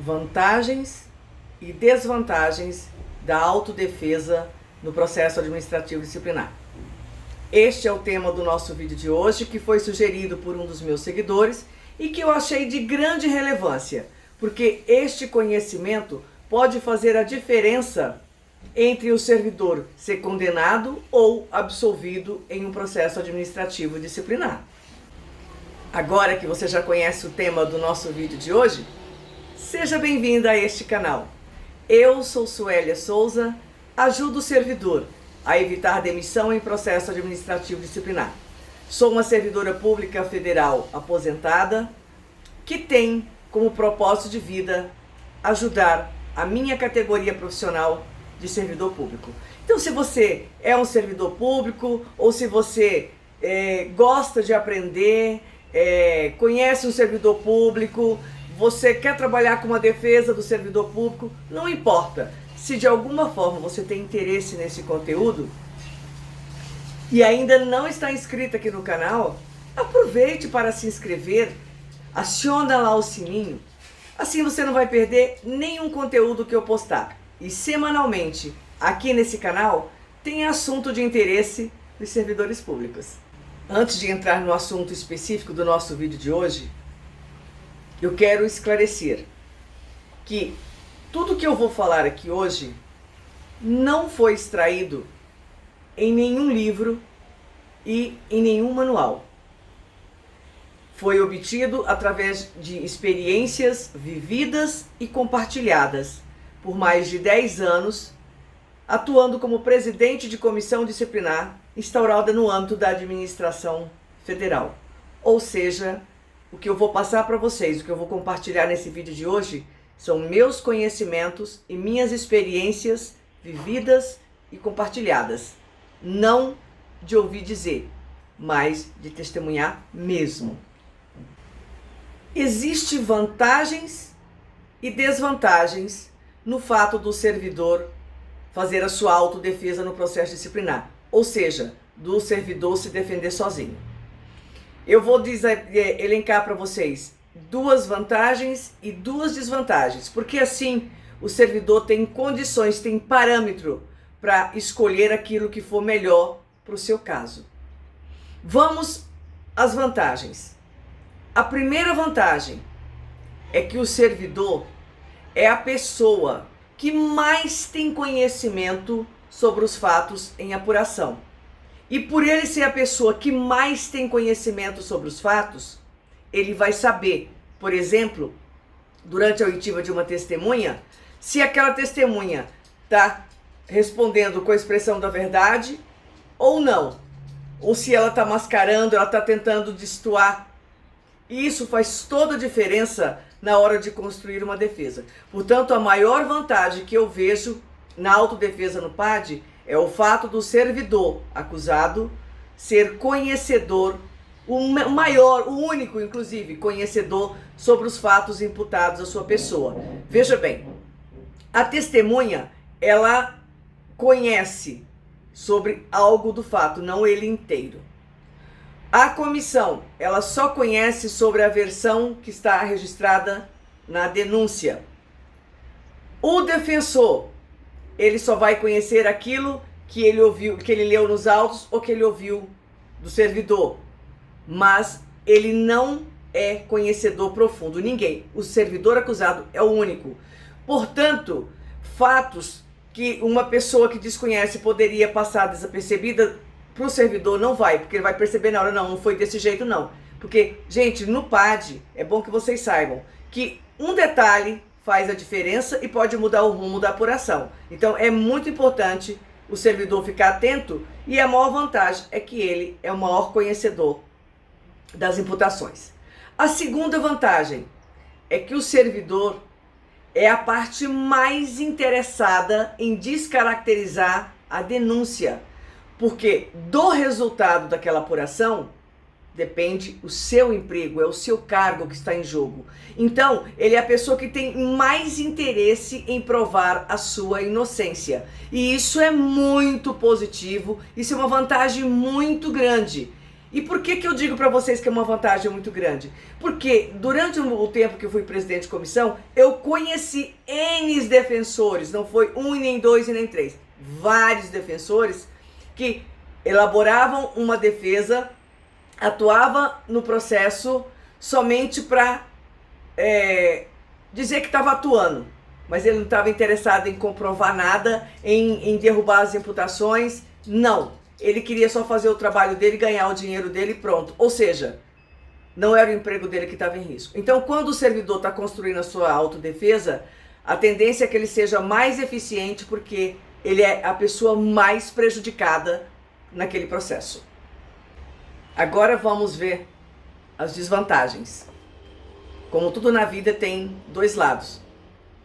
vantagens e desvantagens da autodefesa no processo administrativo disciplinar. Este é o tema do nosso vídeo de hoje, que foi sugerido por um dos meus seguidores e que eu achei de grande relevância, porque este conhecimento pode fazer a diferença entre o servidor ser condenado ou absolvido em um processo administrativo disciplinar. Agora que você já conhece o tema do nosso vídeo de hoje, seja bem-vinda a este canal. Eu sou Suélia Souza, ajudo o servidor a evitar demissão em processo administrativo disciplinar. Sou uma servidora pública federal aposentada que tem como propósito de vida ajudar a minha categoria profissional de servidor público. Então, se você é um servidor público ou se você gosta de aprender, conhece um servidor público, você quer trabalhar com a defesa do servidor público, não importa. Se de alguma forma você tem interesse nesse conteúdo e ainda não está inscrito aqui no canal, aproveite para se inscrever, aciona lá o sininho, assim você não vai perder nenhum conteúdo que eu postar. E semanalmente, aqui nesse canal, tem assunto de interesse dos servidores públicos. Antes de entrar no assunto específico do nosso vídeo de hoje, eu quero esclarecer que tudo que eu vou falar aqui hoje não foi extraído em nenhum livro e em nenhum manual. Foi obtido através de experiências vividas e compartilhadas por mais de 10 anos, atuando como presidente de comissão disciplinar instaurada no âmbito da administração federal. Ou seja, o que eu vou passar para vocês, o que eu vou compartilhar nesse vídeo de hoje, são meus conhecimentos e minhas experiências vividas e compartilhadas. Não de ouvir dizer, mas de testemunhar mesmo. Existem vantagens e desvantagens no fato do servidor fazer a sua autodefesa no processo disciplinar, ou seja, do servidor se defender sozinho. Eu vou elencar para vocês duas vantagens e duas desvantagens, porque assim o servidor tem condições, tem parâmetro para escolher aquilo que for melhor para o seu caso. Vamos às vantagens. A primeira vantagem é que o servidor é a pessoa que mais tem conhecimento sobre os fatos em apuração. E por ele ser a pessoa que mais tem conhecimento sobre os fatos, ele vai saber, por exemplo, durante a oitiva de uma testemunha, se aquela testemunha está respondendo com a expressão da verdade ou não. Ou se ela está mascarando, ela está tentando destoar. E isso faz toda a diferença na hora de construir uma defesa. Portanto, a maior vantagem que eu vejo na autodefesa no PAD é o fato do servidor acusado ser conhecedor, o único, inclusive, conhecedor sobre os fatos imputados à sua pessoa. Veja bem, a testemunha, ela conhece sobre algo do fato, não ele inteiro. A comissão, ela só conhece sobre a versão que está registrada na denúncia. O defensor, ele só vai conhecer aquilo que ele ouviu, que ele leu nos autos ou que ele ouviu do servidor. Mas ele não é conhecedor profundo, ninguém. O servidor acusado é o único. Portanto, fatos que uma pessoa que desconhece poderia passar desapercebida, para o servidor não vai, porque ele vai perceber na hora, não foi desse jeito não. Porque, gente, no PAD, é bom que vocês saibam que um detalhe faz a diferença e pode mudar o rumo da apuração. Então, é muito importante o servidor ficar atento e a maior vantagem é que ele é o maior conhecedor das imputações. A segunda vantagem é que o servidor é a parte mais interessada em descaracterizar a denúncia. Porque do resultado daquela apuração depende o seu emprego, é o seu cargo que está em jogo. Então, ele é a pessoa que tem mais interesse em provar a sua inocência. E isso é muito positivo, isso é uma vantagem muito grande. E por que que eu digo para vocês que é uma vantagem muito grande? Porque durante o tempo que eu fui presidente de comissão, eu conheci N defensores, não foi um, nem dois e nem três. Vários defensores que elaboravam uma defesa, atuava no processo somente para dizer que estava atuando, mas ele não estava interessado em comprovar nada, em derrubar as imputações, não. Ele queria só fazer o trabalho dele, ganhar o dinheiro dele e pronto. Ou seja, não era o emprego dele que estava em risco. Então, quando o servidor está construindo a sua autodefesa, a tendência é que ele seja mais eficiente, porque ele é a pessoa mais prejudicada naquele processo. Agora vamos ver as desvantagens. Como tudo na vida tem dois lados.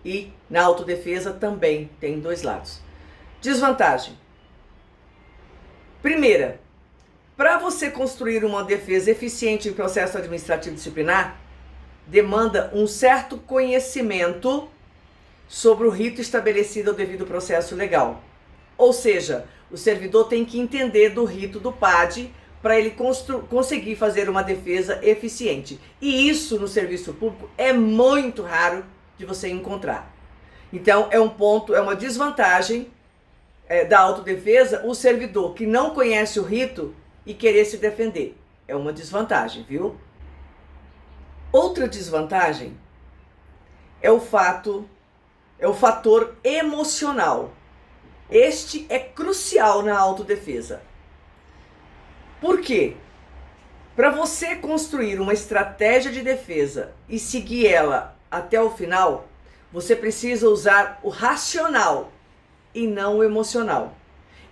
E na autodefesa também tem dois lados. Desvantagem. Primeira, para você construir uma defesa eficiente em processo administrativo disciplinar, demanda um certo conhecimento sobre o rito estabelecido ao devido processo legal. Ou seja, o servidor tem que entender do rito do PAD para ele conseguir fazer uma defesa eficiente. E isso no serviço público é muito raro de você encontrar. Então é um ponto, é uma desvantagem da autodefesa o servidor que não conhece o rito e querer se defender. É uma desvantagem, viu? Outra desvantagem é o fator emocional. Este é crucial na autodefesa. Por quê? Para você construir uma estratégia de defesa e seguir ela até o final, você precisa usar o racional e não o emocional.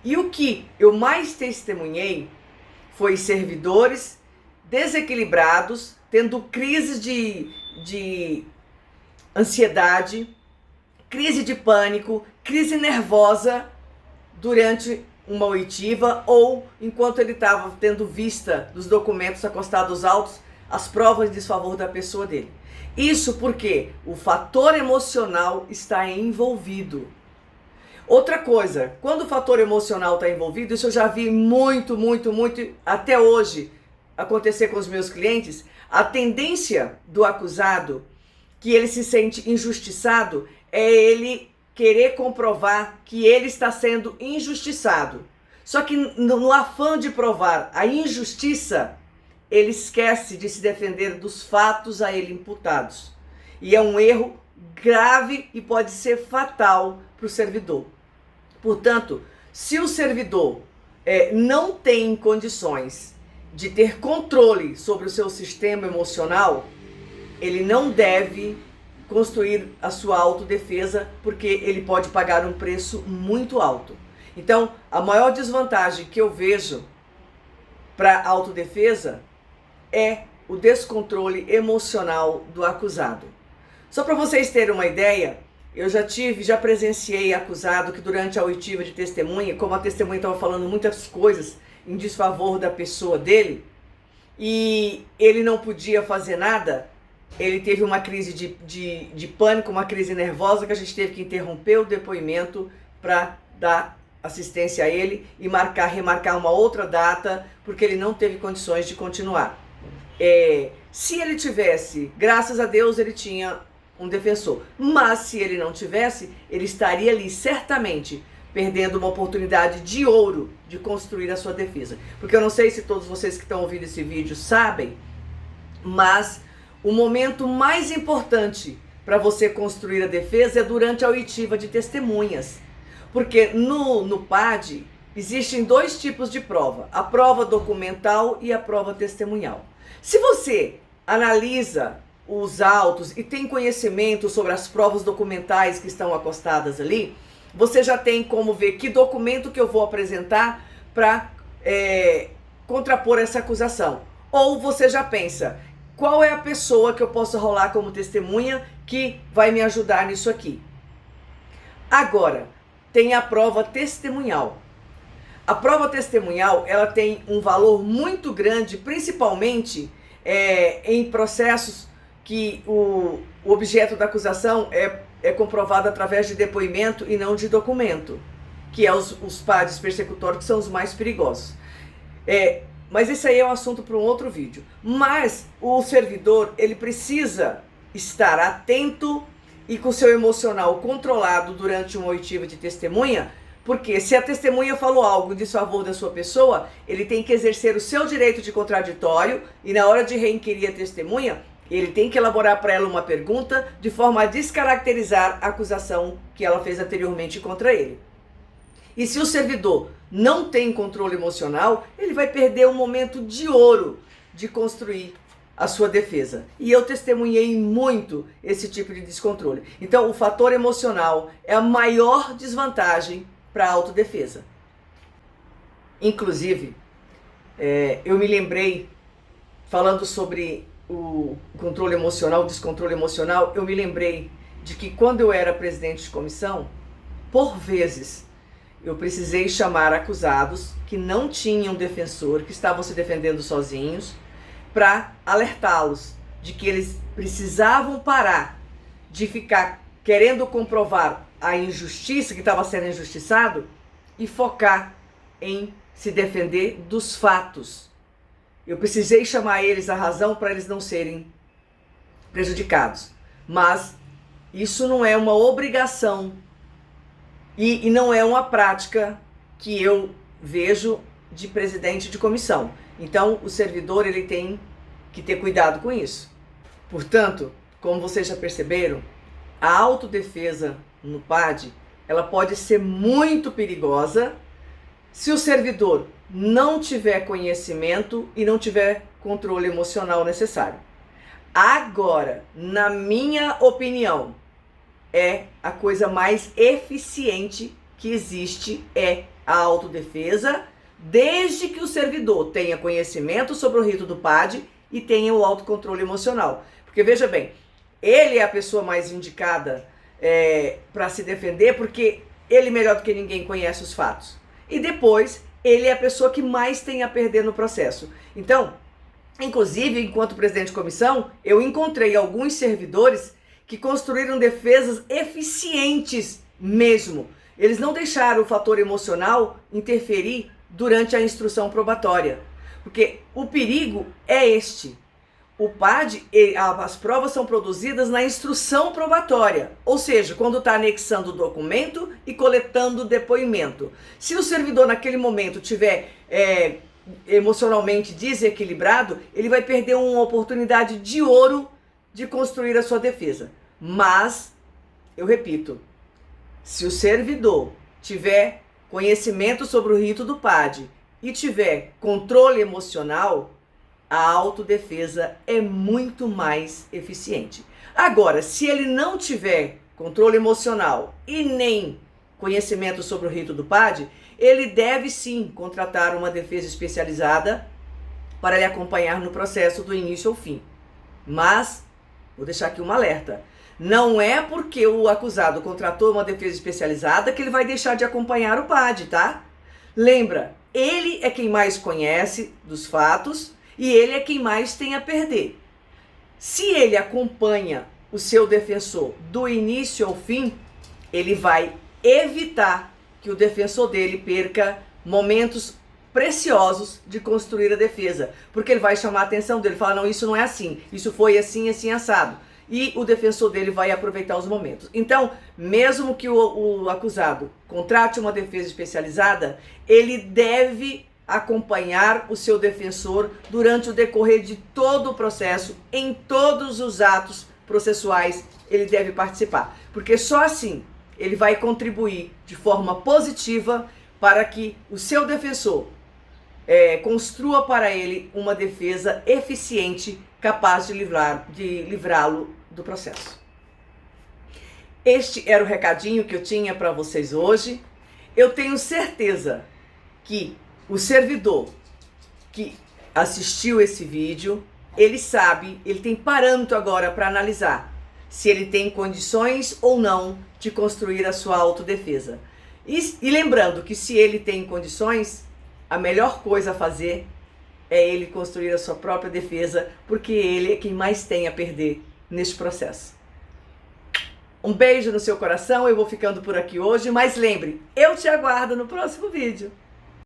E o que eu mais testemunhei foi servidores desequilibrados, tendo crises de ansiedade, crise de pânico, crise nervosa durante uma oitiva ou enquanto ele estava tendo vista dos documentos acostados aos autos, as provas de desfavor da pessoa dele. Isso porque o fator emocional está envolvido. Outra coisa, quando o fator emocional está envolvido, isso eu já vi muito, até hoje acontecer com os meus clientes, a tendência do acusado, que ele se sente injustiçado, é ele querer comprovar que ele está sendo injustiçado. Só que no afã de provar a injustiça, ele esquece de se defender dos fatos a ele imputados. E é um erro grave e pode ser fatal para o servidor. Portanto, se o servidor não tem condições de ter controle sobre o seu sistema emocional, ele não deve construir a sua autodefesa, porque ele pode pagar um preço muito alto. Então, a maior desvantagem que eu vejo para a autodefesa é o descontrole emocional do acusado. Só para vocês terem uma ideia, eu já presenciei acusado que durante a oitiva de testemunha, como a testemunha estava falando muitas coisas em desfavor da pessoa dele, e ele não podia fazer nada, ele teve uma crise de pânico, uma crise nervosa, que a gente teve que interromper o depoimento para dar assistência a ele e remarcar uma outra data, porque ele não teve condições de continuar. Se ele tivesse, graças a Deus, ele tinha um defensor. Mas se ele não tivesse, ele estaria ali certamente perdendo uma oportunidade de ouro de construir a sua defesa. Porque eu não sei se todos vocês que estão ouvindo esse vídeo sabem, mas o momento mais importante para você construir a defesa é durante a oitiva de testemunhas. Porque no PAD existem dois tipos de prova: a prova documental e a prova testemunhal. Se você analisa os autos e tem conhecimento sobre as provas documentais que estão acostadas ali, você já tem como ver que documento que eu vou apresentar para contrapor essa acusação. Ou você já pensa, qual é a pessoa que eu posso rolar como testemunha que vai me ajudar nisso aqui? Agora, tem a prova testemunhal. A prova testemunhal, ela tem um valor muito grande, principalmente em processos que o objeto da acusação é comprovado através de depoimento e não de documento, que é os PADs persecutórios, que são os mais perigosos. Mas esse aí é um assunto para um outro vídeo. Mas o servidor, ele precisa estar atento e com seu emocional controlado durante uma oitiva de testemunha, porque se a testemunha falou algo em desfavor da sua pessoa, ele tem que exercer o seu direito de contraditório e na hora de reinquirir a testemunha, ele tem que elaborar para ela uma pergunta de forma a descaracterizar a acusação que ela fez anteriormente contra ele. E se o servidor não tem controle emocional, ele vai perder um momento de ouro de construir a sua defesa. E eu testemunhei muito esse tipo de descontrole. Então, o fator emocional é a maior desvantagem para a autodefesa. Inclusive, eu me lembrei, falando sobre o controle emocional, o descontrole emocional, eu me lembrei de que quando eu era presidente de comissão, por vezes, eu precisei chamar acusados que não tinham defensor, que estavam se defendendo sozinhos, para alertá-los de que eles precisavam parar de ficar querendo comprovar a injustiça que estava sendo injustiçado e focar em se defender dos fatos. Eu precisei chamar eles à razão para eles não serem prejudicados. Mas isso não é uma obrigação e não é uma prática que eu vejo de presidente de comissão. Então, o servidor ele tem que ter cuidado com isso. Portanto, como vocês já perceberam, a autodefesa no PAD, ela pode ser muito perigosa se o servidor não tiver conhecimento e não tiver controle emocional necessário. Agora, na minha opinião, a coisa mais eficiente que existe é a autodefesa, desde que o servidor tenha conhecimento sobre o rito do PAD e tenha o autocontrole emocional. Porque veja bem, ele é a pessoa mais indicada para se defender, porque ele melhor do que ninguém conhece os fatos. E depois, ele é a pessoa que mais tem a perder no processo. Então, inclusive, enquanto presidente de comissão, eu encontrei alguns servidores que construíram defesas eficientes mesmo. Eles não deixaram o fator emocional interferir durante a instrução probatória. Porque o perigo é este. O PAD, as provas são produzidas na instrução probatória, ou seja, quando está anexando o documento e coletando o depoimento. Se o servidor naquele momento tiver emocionalmente desequilibrado, ele vai perder uma oportunidade de ouro de construir a sua defesa. Mas, eu repito, se o servidor tiver conhecimento sobre o rito do PAD e tiver controle emocional, a autodefesa é muito mais eficiente. Agora, se ele não tiver controle emocional e nem conhecimento sobre o rito do PAD, ele deve sim contratar uma defesa especializada para lhe acompanhar no processo do início ao fim. Mas, vou deixar aqui um alerta, não é porque o acusado contratou uma defesa especializada que ele vai deixar de acompanhar o PAD, tá? Lembra, ele é quem mais conhece dos fatos e ele é quem mais tem a perder. Se ele acompanha o seu defensor do início ao fim, ele vai evitar que o defensor dele perca momentos preciosos de construir a defesa. Porque ele vai chamar a atenção dele, falar, não, isso não é assim, isso foi assim, assim, assado. E o defensor dele vai aproveitar os momentos. Então, mesmo que o acusado contrate uma defesa especializada, ele deve acompanhar o seu defensor durante o decorrer de todo o processo, em todos os atos processuais, ele deve participar. Porque só assim ele vai contribuir de forma positiva para que o seu defensor construa para ele uma defesa eficiente, capaz de livrá-lo do processo. Este era o recadinho que eu tinha para vocês hoje. Eu tenho certeza que o servidor que assistiu esse vídeo, ele sabe, ele tem parâmetro agora para analisar se ele tem condições ou não de construir a sua autodefesa. E lembrando que se ele tem condições, a melhor coisa a fazer é ele construir a sua própria defesa, porque ele é quem mais tem a perder neste processo. Um beijo no seu coração, eu vou ficando por aqui hoje, mas lembre, eu te aguardo no próximo vídeo.